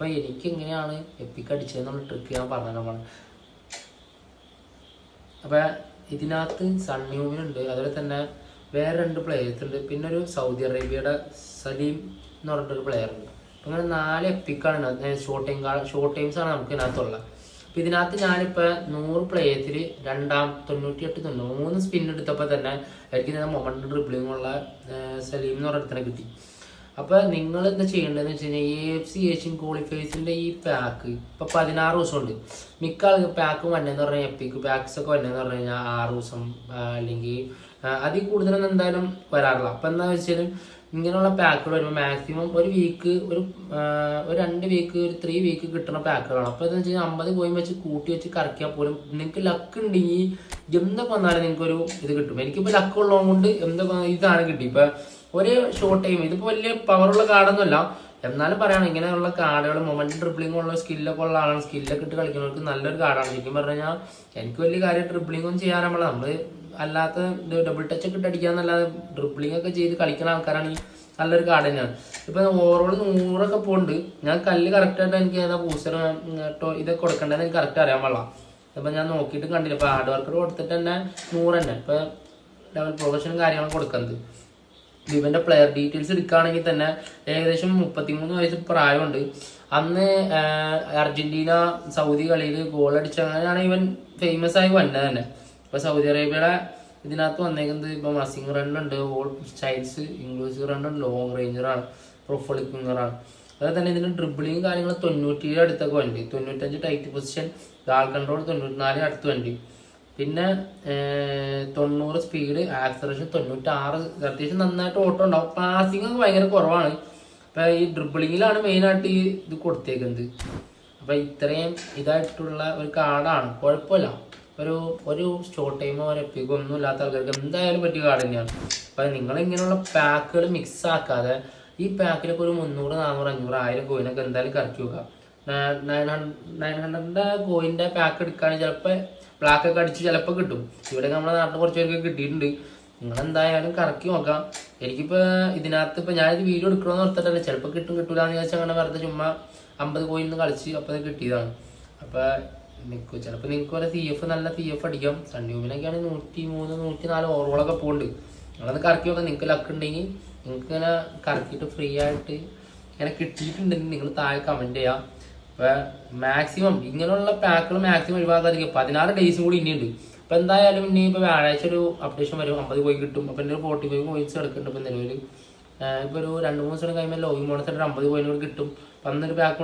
അപ്പോൾ എനിക്ക് എങ്ങനെയാണ് എപ്പിക്ക് അടിച്ചതെന്നുള്ള ട്രിക്ക് ഞാൻ പറഞ്ഞു. അപ്പോൾ ഇതിനകത്ത് സൺന്യൂവിനുണ്ട്, അതുപോലെ തന്നെ വേറെ 2 പ്ലെയേഴ്സ് ഉണ്ട്, പിന്നെ ഒരു സൗദി അറേബ്യയുടെ സലീം എന്ന് പറഞ്ഞിട്ടൊരു പ്ലെയർ ഉണ്ട്. അപ്പം അങ്ങനെ 4 എപ്പിക്കാണ് ഷോർട്ട് ടൈംസാണ് നമുക്ക് ഇതിനകത്തുള്ളത്. അപ്പോൾ ഇതിനകത്ത് ഞാനിപ്പോൾ 100 പ്ലേയത്തിൽ 98 3 സ്പിൻ എടുത്തപ്പോൾ തന്നെ എനിക്ക് ഞാൻ മൊമെന്റ് ഡ്രിബിളിങ്ങുള്ള സലീം എന്ന് പറഞ്ഞിടത്തിനെ കിട്ടി. അപ്പോൾ നിങ്ങൾ എന്താ ചെയ്യേണ്ടതെന്ന് വെച്ച് കഴിഞ്ഞാൽ AFC ഏഷ്യൻ ക്വാളിഫയേഴ്സിൻ്റെ ഈ പാക്ക് ഇപ്പോൾ 16 ദിവസമുണ്ട്. മിക്ക ആൾക്ക് പാക്ക് വന്നതെന്ന് പറഞ്ഞാൽ എപ്പിക്ക് പാക്സ് ഒക്കെ വന്നതെന്ന് പറഞ്ഞു കഴിഞ്ഞാൽ 6 ദിവസം അല്ലെങ്കിൽ അതിൽ കൂടുതലൊന്നും എന്തായാലും വരാറില്ല. അപ്പോൾ എന്താണെന്ന് വെച്ചാൽ ഇങ്ങനെയുള്ള പാക്കുകൾ വരുമ്പോൾ മാക്സിമം ഒരു വീക്ക് ഒരു 2 വീക്ക് ഒരു 3 വീക്ക് കിട്ടുന്ന പാക്കുകളാണ്. അപ്പോൾ എന്താ വെച്ച് കഴിഞ്ഞാൽ 50 കോയിൻ വെച്ച് കൂട്ടി വെച്ച് കറക്കിയാൽ പോലും നിങ്ങൾക്ക് ലക്ക് ഉണ്ടെങ്കിൽ എന്തൊക്കെ വന്നാലും നിങ്ങൾക്കൊരു ഇത് കിട്ടും. എനിക്കിപ്പോൾ ലക്ക് ഉള്ളത് കൊണ്ട് എന്തൊക്കെ ഇതാണ് കിട്ടി. ഇപ്പോൾ ഒരു ഷോർട്ട് ടൈം ഇതിപ്പോൾ വലിയ പവറുള്ള കാർഡൊന്നുമല്ല, എന്നാലും പറയണം ഇങ്ങനെയുള്ള കാർഡുകൾ മൊമെന്റ് ഡ്രിബിളിംഗ് ഉള്ള സ്കില്ലൊക്കെ ഉള്ള ആളാണ്. സ്കില്ലൊക്കെ ഇട്ട് കളിക്കുന്നവർക്ക് നല്ലൊരു കാർഡാണ്. ശരിക്കും പറഞ്ഞു കഴിഞ്ഞാൽ എനിക്ക് വലിയ കാര്യം ഡ്രിബിളിംഗൊന്നും ചെയ്യാനുള്ള നമ്മൾ അല്ലാത്ത ഡബിൾ ടച്ച് ഒക്കെ ഇട്ട് അടിക്കാന്നല്ലാതെ ഡ്രിബിളിംഗ് ഒക്കെ ചെയ്ത് കളിക്കുന്ന ആൾക്കാരാണ് നല്ലൊരു കാർഡ് തന്നെയാണ്. ഇപ്പം ഓവറോൾ 100 പോകുന്നുണ്ട്. ഞാൻ കല്ല് കറക്റ്റായിട്ട് എനിക്ക് ഏതാ ബൂസ്റ്റർ ഇതൊക്കെ കൊടുക്കേണ്ടതെന്ന് എനിക്ക് കറക്റ്റ് അറിയാൻ പാടില്ല. അപ്പം ഞാൻ നോക്കിയിട്ട് കണ്ടില്ല. ഇപ്പോൾ ഹാർഡ് വർക്കർ കൊടുത്തിട്ട് തന്നെ 100 തന്നെ ഇപ്പോൾ ലെവൽ പ്രൊഫഷനും കാര്യങ്ങളും കൊടുക്കുന്നത്. ഇവൻ്റെ പ്ലെയർ ഡീറ്റെയിൽസ് എടുക്കുകയാണെങ്കിൽ തന്നെ ഏകദേശം 33 വയസ്സ് പ്രായമുണ്ട്. അന്ന് അർജന്റീന സൗദി കളിയിൽ ഗോൾ അടിച്ച അങ്ങനെയാണ് ഇവൻ ഫേമസ് ആയി വന്നത് തന്നെ. ഇപ്പോൾ സൗദി അറേബ്യയുടെ ഇതിനകത്ത് വന്നേക്കുന്നത് ഇപ്പോൾ മസിംഗ് റണ്ണുണ്ട്, ഓൾ സ്റ്റൈൽസ്, ഇൻക്ലൂസീവ് റണ്ണുണ്ട്, ലോങ് റേഞ്ചറാണ്, പ്രൊഫോളിക്കുങ്ങറാണ്. അതുപോലെ തന്നെ ഇതിൻ്റെ ഡ്രിബിളിങ് കാര്യങ്ങൾ 97 അടുത്തൊക്കെ വണ്ടി, 95 ടൈറ്റ് പൊസിഷൻ, ഗാൾ കൺട്രോൾ 94 അടുത്ത് വണ്ടി, പിന്നെ 90 സ്പീഡ്, ആക്സലറേഷൻ 96. അത്യാവശ്യം നന്നായിട്ട് ഓട്ടം ഉണ്ടാവും. പാസിംഗ് ഒക്കെ ഭയങ്കര കുറവാണ്. അപ്പം ഈ ഡ്രിബിളിങ്ങിലാണ് മെയിനായിട്ട് ഈ ഇത് കൊടുത്തേക്കുന്നത്. അപ്പം ഇത്രയും ഇതായിട്ടുള്ള ഒരു കാർഡാണ്, കുഴപ്പമില്ല. ഒരു ഷോർട്ട് ടൈമോ ഒരു എപ്പിക്കോ ഒന്നും ഇല്ലാത്ത ആൾക്കാർക്ക് എന്തായാലും പറ്റിയ കാർഡ് തന്നെയാണ്. അപ്പം നിങ്ങളിങ്ങനെയുള്ള പാക്കുകൾ മിക്സ് ആക്കാതെ ഈ പാക്കിലൊക്കെ ഒരു 300, 400, 500, 1000 കോയിനൊക്കെ എന്തായാലും കറക്കി വെക്കുക. 900 കോയിൻ്റെ പാക്ക് എടുക്കുകയാണെങ്കിൽ ചിലപ്പോൾ ബ്ലാക്ക് ഒക്കെ അടിച്ച് ചിലപ്പോൾ കിട്ടും. ഇവിടെ നമ്മുടെ നാട്ടിൽ കുറച്ച് പേർക്ക് കിട്ടിയിട്ടുണ്ട്. നിങ്ങളെന്തായാലും കറക്കി നോക്കാം. എനിക്കിപ്പോൾ ഇതിനകത്ത് ഇപ്പോൾ ഞാനിത് വീഡിയോ എടുക്കണമെന്ന് ഓർത്തിട്ടല്ലേ, ചിലപ്പോൾ കിട്ടും കിട്ടൂല എന്ന് ചോദിച്ചാൽ അങ്ങനെ വെറുതെ ചുമ്മാ 50 കോയിൻ കളിച്ച് അപ്പോൾ അത് കിട്ടിയതാണ്. അപ്പോൾ ചിലപ്പോൾ നിങ്ങൾക്ക് വരെ CF നല്ല CF അടിക്കാം. സൺഡ്യൂമിനൊക്കെയാണ് 103, 104 ഓവറുകളൊക്കെ പോകുന്നുണ്ട്. നിങ്ങളത് കറക്കി നോക്കാം. നിങ്ങൾക്ക് ലക്ക് ഉണ്ടെങ്കിൽ നിങ്ങൾക്ക് ഇങ്ങനെ കറക്കിയിട്ട് ഫ്രീ ആയിട്ട് ഇങ്ങനെ കിട്ടിയിട്ടുണ്ടെങ്കിൽ നിങ്ങൾ താഴെ കമൻറ്റ് ചെയ്യാം. അപ്പോൾ മാക്സിമം ഇങ്ങനെയുള്ള പാക്കുകൾ മാക്സിമം ഒഴിവാക്കാതിരിക്കും. 16 ഡേയ്സും കൂടി ഇനിയുണ്ട്. അപ്പോൾ എന്തായാലും ഇനി ഇപ്പോൾ വ്യാഴാഴ്ച ഒരു അപ്ഡേഷൻ വരും, 50 കോയിൻ കിട്ടും. അപ്പോൾ എൻ്റെ ഒരു 45 കോയിൻസ് കിടക്കുന്നുണ്ട്. ഇപ്പോൾ നിലവിൽ ഇപ്പോൾ ഒരു 2-3 ദിവസം കഴിയുമ്പോൾ ലോഗിൻ ബോണസ് 50 കോയിൻ കൂടി കിട്ടും. അപ്പം അന്നൊരു പാക്ക്